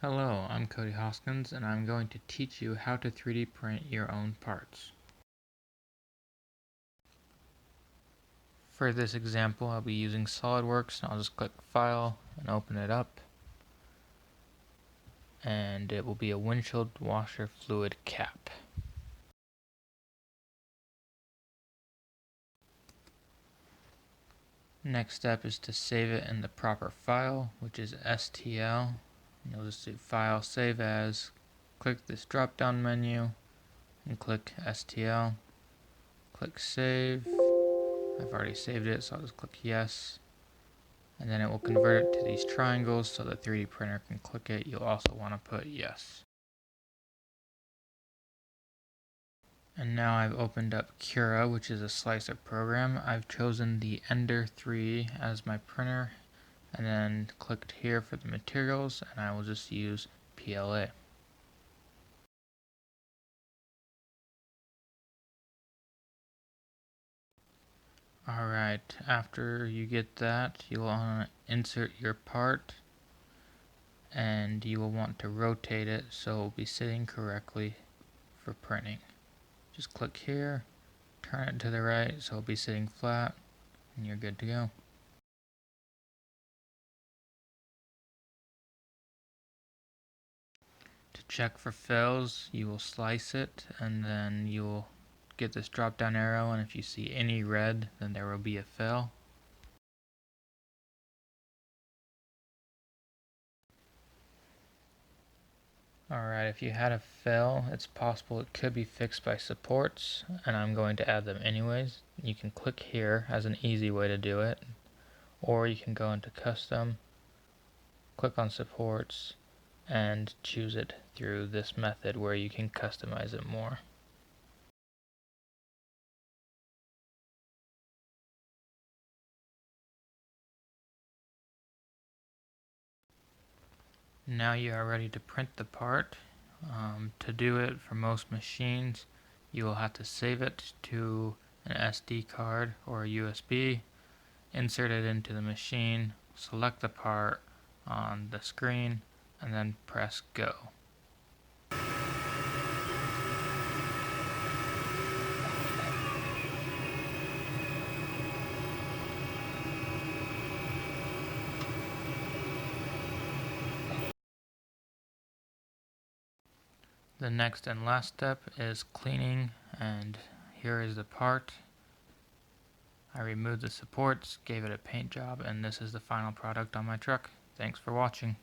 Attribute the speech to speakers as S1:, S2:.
S1: Hello, I'm Cody Hoskins, and I'm going to teach you how to 3D print your own parts. For this example, I'll be using SolidWorks, and I'll just click File and open it up. And it will be a windshield washer fluid cap. Next step is to save it in the proper file, which is STL. You'll just do File, Save As, click this drop down menu, and click STL. Click Save. I've already saved it, so I'll just click Yes. And then it will convert it to these triangles so the 3D printer can click it. You'll also want to put Yes. And now I've opened up Cura, which is a slicer program. I've chosen the Ender 3 as my printer, and then clicked here for the materials, and I will just use PLA. Alright, after you get that, you'll want to insert your part, and you will want to rotate it so it will be sitting correctly for printing. Just click here, turn it to the right so it'll be sitting flat, and you're good to go. To check for fills, you will slice it, and then you'll get this drop down arrow, and if you see any red, then there will be a fill. Alright, if you had a fill, it's possible it could be fixed by supports, and I'm going to add them anyways. You can click here as an easy way to do it, or you can go into custom, click on supports, and choose it through this method where you can customize it more. Now you are ready to print the part. To do it for most machines, you will have to save it to an SD card or a USB, insert it into the machine, select the part on the screen, and then press go. The next and last step is cleaning, and here is the part. I removed the supports, gave it a paint job, and this is the final product on my truck. Thanks for watching.